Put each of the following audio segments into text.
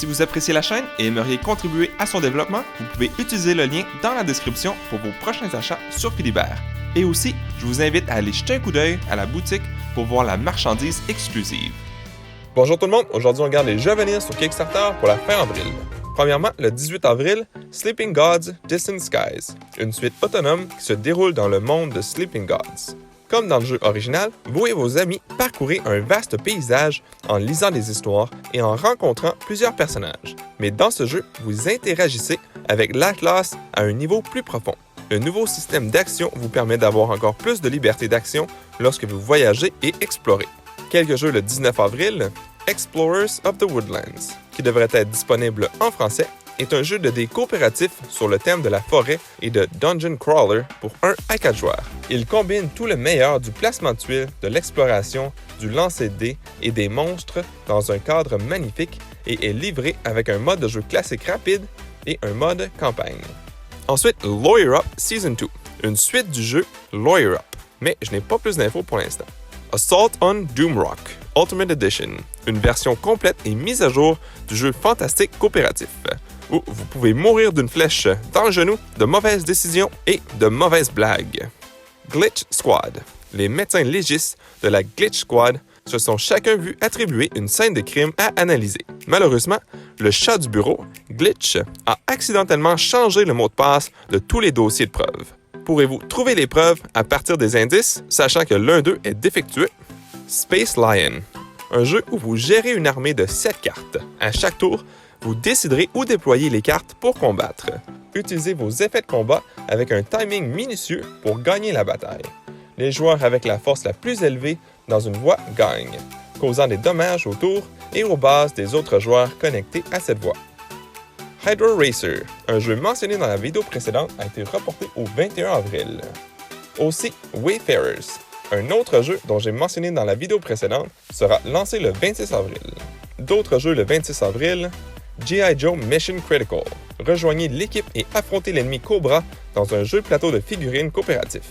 Si vous appréciez la chaîne et aimeriez contribuer à son développement, vous pouvez utiliser le lien dans la description pour vos prochains achats sur Philibert. Et aussi, je vous invite à aller jeter un coup d'œil à la boutique pour voir la marchandise exclusive. Bonjour tout le monde, aujourd'hui on regarde les jeux à venir sur Kickstarter pour la fin avril. Premièrement, le 18 avril, Sleeping Gods Distant Skies, une suite autonome qui se déroule dans le monde de Sleeping Gods. Comme dans le jeu original, vous et vos amis parcourez un vaste paysage en lisant des histoires et en rencontrant plusieurs personnages. Mais dans ce jeu, vous interagissez avec l'Atlas à un niveau plus profond. Le nouveau système d'action vous permet d'avoir encore plus de liberté d'action lorsque vous voyagez et explorez. Quelques jeux le 19 avril, Explorers of the Woodlands, qui devrait être disponible en français, est un jeu de dés coopératif sur le thème de la forêt et de Dungeon Crawler pour 1 à 4 joueurs. Il combine tout le meilleur du placement de tuiles, de l'exploration, du lancer de dés et des monstres dans un cadre magnifique et est livré avec un mode de jeu classique rapide et un mode campagne. Ensuite, Lawyer Up Season 2, une suite du jeu Lawyer Up, mais je n'ai pas plus d'infos pour l'instant. Assault on Doomrock Ultimate Edition, une version complète et mise à jour du jeu fantastique coopératif, où vous pouvez mourir d'une flèche dans le genou, de mauvaises décisions et de mauvaises blagues. Glitch Squad, les médecins légistes de la Glitch Squad se sont chacun vu attribuer une scène de crime à analyser. Malheureusement, le chat du bureau, Glitch, a accidentellement changé le mot de passe de tous les dossiers de preuves. Pourrez-vous trouver les preuves à partir des indices, sachant que l'un d'eux est défectueux? Space Lion, un jeu où vous gérez une armée de 7 cartes. À chaque tour, vous déciderez où déployer les cartes pour combattre. Utilisez vos effets de combat avec un timing minutieux pour gagner la bataille. Les joueurs avec la force la plus élevée dans une voie gagnent, causant des dommages autour et aux bases des autres joueurs connectés à cette voie. Hydro Racer, un jeu mentionné dans la vidéo précédente, a été reporté au 21 avril. Aussi, Wayfarers, un autre jeu dont j'ai mentionné dans la vidéo précédente, sera lancé le 26 avril. D'autres jeux le 26 avril, G.I. Joe Mission Critical. Rejoignez l'équipe et affrontez l'ennemi Cobra dans un jeu plateau de figurines coopératif.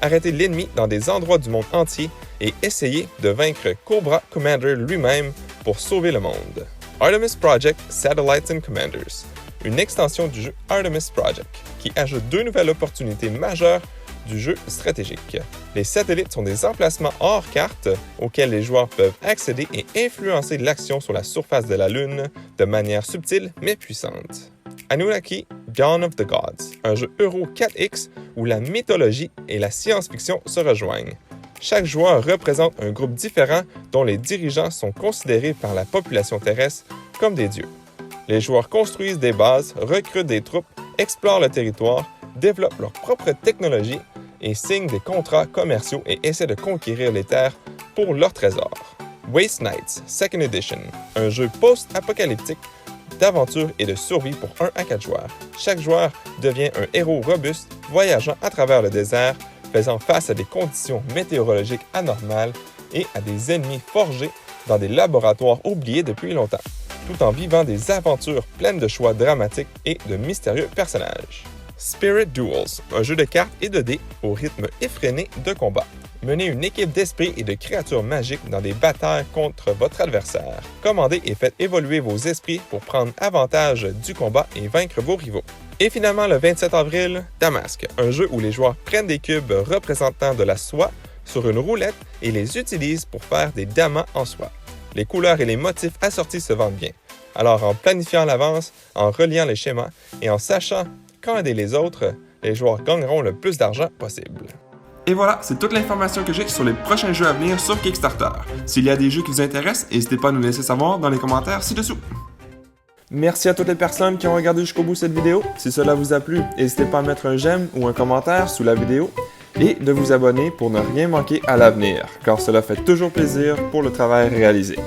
Arrêtez l'ennemi dans des endroits du monde entier et essayez de vaincre Cobra Commander lui-même pour sauver le monde. Artemis Project Satellites and Commanders, une extension du jeu Artemis Project, qui ajoute 2 nouvelles opportunités majeures du jeu stratégique. Les satellites sont des emplacements hors carte auxquels les joueurs peuvent accéder et influencer l'action sur la surface de la Lune de manière subtile mais puissante. Anunnaki Dawn of the Gods, un jeu Euro 4X où la mythologie et la science-fiction se rejoignent. Chaque joueur représente un groupe différent dont les dirigeants sont considérés par la population terrestre comme des dieux. Les joueurs construisent des bases, recrutent des troupes, explorent le territoire, développent leur propre technologie et signent des contrats commerciaux et essaient de conquérir les terres pour leurs trésors. Waste Knights 2nd Edition, un jeu post-apocalyptique d'aventure et de survie pour 1 à 4 joueurs. Chaque joueur devient un héros robuste voyageant à travers le désert, faisant face à des conditions météorologiques anormales et à des ennemis forgés dans des laboratoires oubliés depuis longtemps, tout en vivant des aventures pleines de choix dramatiques et de mystérieux personnages. Spirit Duels, un jeu de cartes et de dés au rythme effréné de combat. Menez une équipe d'esprits et de créatures magiques dans des batailles contre votre adversaire. Commandez et faites évoluer vos esprits pour prendre avantage du combat et vaincre vos rivaux. Et finalement, le 27 avril, Damask, un jeu où les joueurs prennent des cubes représentant de la soie sur une roulette et les utilisent pour faire des diamants en soie. Les couleurs et les motifs assortis se vendent bien. Alors en planifiant à l'avance, en reliant les schémas et en sachant quand aider les autres, les joueurs gagneront le plus d'argent possible. Et voilà, c'est toute l'information que j'ai sur les prochains jeux à venir sur Kickstarter. S'il y a des jeux qui vous intéressent, n'hésitez pas à nous laisser savoir dans les commentaires ci-dessous. Merci à toutes les personnes qui ont regardé jusqu'au bout cette vidéo. Si cela vous a plu, n'hésitez pas à mettre un j'aime ou un commentaire sous la vidéo et de vous abonner pour ne rien manquer à l'avenir, car cela fait toujours plaisir pour le travail réalisé.